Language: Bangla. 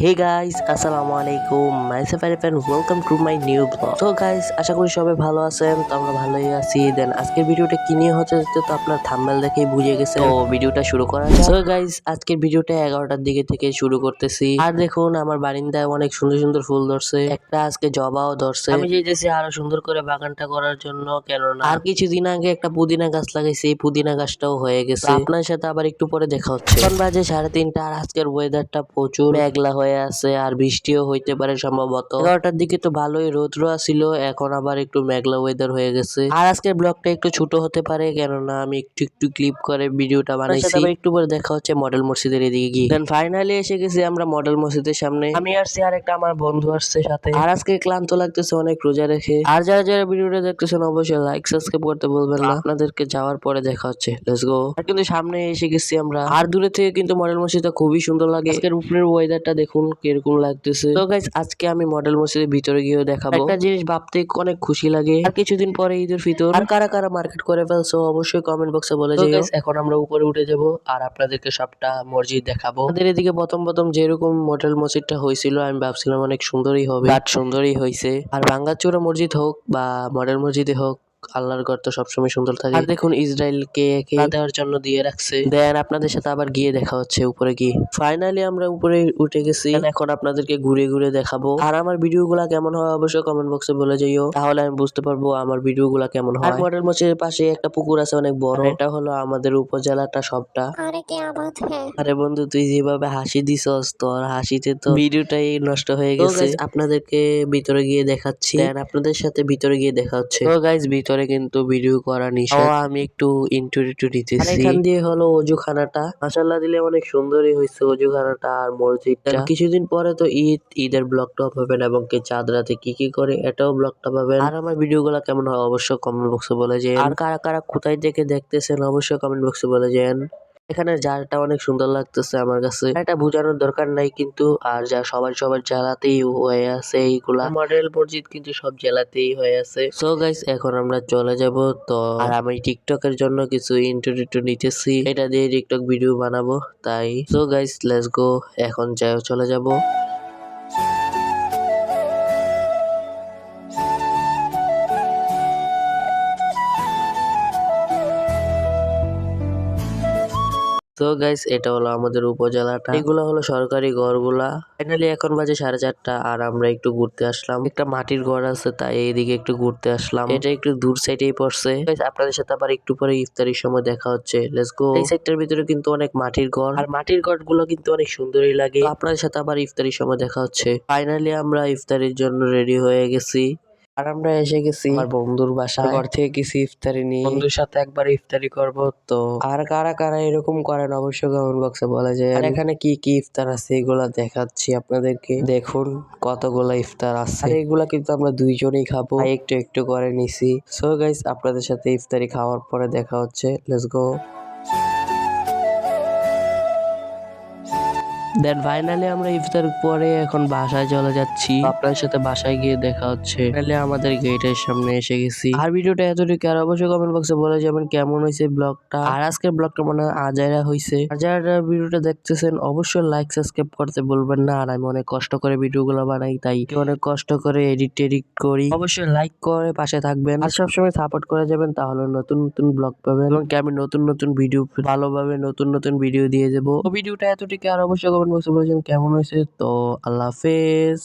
হে গাইস, আসসালামু আলাইকুম। Myself Arif and welcome to my new blog. তো গাইস, আশা করি সবাই ভালো আছেন। তো আমরা ভালোই আছি। দেন আজকের ভিডিওটা কি নিয়ে হচ্ছে তো আপনার থাম্বনেল দেখেই বুঝে গেছেন। তো ভিডিওটা শুরু করা যাক। তো গাইস, আজকের ভিডিওটা 11টার দিকে থেকে শুরু করতেছি। আর দেখুন আমার বারিন্দায় অনেক সুন্দর সুন্দর ফুল ধরছে। একটা আজকে জবাও ধরছে। আমি চাইতেছি আরো সুন্দর করে বাগানটা করার জন্য, কেননা আর কিছুদিন আগে একটা পুদিনা গাছ লাগাইছি, এই পুদিনা গাছটাও হয়ে গেছে। আপনার সাথে আবার একটু পরে দেখা হচ্ছে। এখন বাজে 3:30 আর আজকের ওয়েদারটা প্রচুর মেঘলা হয়ে আছে আর বৃষ্টিও হইতে পারে সম্ভবত। 11টার দিকে তো ভালোই রৌদ্র ছিল, এখন আবার একটু মেঘলা ওয়েদার হয়ে গেছে। আর আজকের ব্লগটা একটু ছোট হতে পারে, কেননা আমি একটু একটু ক্লিপ করে ভিডিওটা বানাইছি। আবার একটু পরে দেখা হচ্ছে মডেল মসজিদের এদিকে গিয়ে। দেন ফাইনালি এসে গেছি আমরা মডেল মসজিদের সামনে। আমি আসছি আর একটা আমার বন্ধু আসছে সাথে। আর আজকে ক্লান্ত লাগতেছে অনেক রোজা রেখে। আর যারা যারা ভিডিওটা দেখতেছেন অবশ্যই লাইক সাবস্ক্রাইব করতে বলবেন না। আপনাদেরকে যাওয়ার পরে দেখা হচ্ছে। Let's go. আর কিন্তু সামনে এসে গেছি আমরা। আর দূরে থেকে কিন্তু মডেল মসজিদটা খুবই সুন্দর লাগে। আজকের উপরের ওয়েদারটা দেখুন কিরকম লাগতেছে। তো গাইস, আজকে আমি মডেল মসজিদের ভিতরে গিয়ে দেখাবো। একটা জিনিস ভাবতে অনেক খুশি লাগে। আর কিছুদিন পরে ঈদের ফিতর। আর কারা কারা মার্কেট করে ফেলছো অবশ্যই কমেন্ট বক্সে বলে যাও। এখন আমরা উপরে উঠে যাব আর আপনাদেরকে সবটা মসজিদ দেখাবো। আমাদের এদিকে প্রথম প্রথম যেরকম মডেল মসজিদটা হয়েছিল আমি ভাবছিলাম অনেক সুন্দরই হবে, বাট সুন্দরই হয়েছে। আর ভাঙ্গাচোরা মসজিদ হোক বা মডেল মসজিদে হোক, আল্লাহর ঘর তো সবসময় সুন্দর থাকে। আর দেখুন ইসরায়েলকে দেওয়ার জন্য দিয়ে রাখছে। দেন আপনাদের সাথে আবার গিয়ে দেখা হচ্ছে উপরে গিয়ে। ফাইনালি আমরা উপরে উঠে গেছি। এখন আপনাদেরকে ঘুরে ঘুরে দেখাবো। আর আমার ভিডিও গুলা কেমন হয় অবশ্যই কমেন্ট বক্সে বলে যাইও, তাহলে আমি বুঝতে পারবো আমার ভিডিও গুলা কেমন হয়। মডেল মসজিদের পাশে একটা পুকুর আছে অনেক বড়। এটা হলো আমাদের উপজেলাটা সবটা। আরে বন্ধু, তুই যেভাবে হাসি দিছস, তোর হাসিতে তো ভিডিওটাই নষ্ট হয়ে গেছে। আপনাদেরকে ভিতরে গিয়ে দেখাচ্ছি। দেন আপনাদের সাথে ভিতরে গিয়ে দেখা হচ্ছে। তো গাইস, ভিতরে কিন্তু ভিডিও করা নিষেধ। আমি একটু ইন্টু দিতেছি। এখান দিয়ে হলো অজুখানাটা। মাশাআল্লাহ দিলে অনেক সুন্দরই হয়েছে অজুখানাটা আর মসজিদটা। কিছুদিন পরে তো ঈদের ব্লগটা পাবেন এবং কে চাঁদ রাতে কি কি করে এটাও ব্লগটা পাবেন। আর আমার ভিডিও গুলা কেমন হয় অবশ্যই কমেন্ট বক্সে বলে যান। আর কারা কারা কোথায় থেকে দেখতেছেন অবশ্যই কমেন্ট বক্সে বলে যান। এখানে জালটা অনেক সুন্দর লাগতেছে আমার কাছে। এটা বোঝানোর দরকার নাই কিন্তু। আর যা সবার জেলাতেই হয়ে আছে এইগুলা। মডেল মসজিদ কিন্তু সব জেলাতেই হয়ে আছে। সো গাইস, এখন আমরা চলে যাব। তো আর আমি টিকটকের জন্য কিছু ইন্ট্রো নিতেছি, এটা দিয়ে টিকটক ভিডিও বানাবো তাই। So guys, let's go. এখন চলে যাব। তো গাইস, এটা হলো আমাদের উপজেলাটা। এগুলা হলো সরকারি ঘরগুলা। ফাইনালি এখন বাজে 4:30 আর আমরা একটু ঘুরতে আসলাম। একটা মাটির ঘর আছে তাই এইদিকে একটু ঘুরতে আসলাম। এটা একটু দূর সাইডেই পড়ছে। আপনাদের সাথে আবার একটু পরে ইফতারির সময় দেখা হচ্ছে। Let's go. এই সাইডটার ভিতরে কিন্তু অনেক মাটির ঘর, আর মাটির ঘর গুলো কিন্তু অনেক সুন্দরই লাগে। আপনাদের সাথে আবার ইফতারির সময় দেখা হচ্ছে। ফাইনালি আমরা ইফতারির জন্য রেডি হয়ে গেছি। আর আমরা এসে গেছি আমার বন্ধুর বাসায়। ঘর থেকে কিছু ইফতারি নিয়ে বন্ধুর সাথে একবার ইফতারি করব। তো আর কারা কারা এরকম করেন অবশ্যই কমেন্ট বক্সে বলে যায়। আর এখানে কি কি ইফতার আছে এগুলা দেখাচ্ছি আপনাদেরকে। দেখুন কতগুলা ইফতার আছে। আর এগুলা কিন্তু আমরা দুইজনেই খাবো, একটু একটু করে নিছি। সো গাইস, আপনাদের সাথে ইফতারি খাওয়ার পরে দেখা হচ্ছে। Let's go. দেন ফাইনালি আমরা ইফতার পরে এখন বাসায় চলে যাচ্ছি। আপনার সাথে বাসায় গিয়ে দেখা হচ্ছে। ফাইনালি আমাদের গেটের সামনে এসে গেছি। আর ভিডিওটা এতটুকু। আর অবশ্যই কমেন্ট বক্সে বলে যাবেন কেমন হয়েছে ব্লগটা। আর আজকের ব্লগটা মনে হয় আজাইরা হয়েছে। আর যারা ভিডিওটা দেখতেছেন অবশ্যই লাইক সাবস্ক্রাইব করতে বলবেন না। আর আমি অনেক কষ্ট করে ভিডিওগুলো বানাই, তাই অনেক কষ্ট করে এডিট করি। অবশ্যই লাইক করে পাশে থাকবেন আর সবসময় সাপোর্ট করে যাবেন, তাহলে নতুন নতুন ব্লগ পাবেন এবং আমি নতুন নতুন ভিডিও ভালোভাবে নতুন ভিডিও দিয়ে দেবো। ভিডিওটা এতটুকু। আর অবশ্যই কমেন্ট বক্সে বলেছেন কেমন হয়েছে। তো আল্লাহ হাফেজ।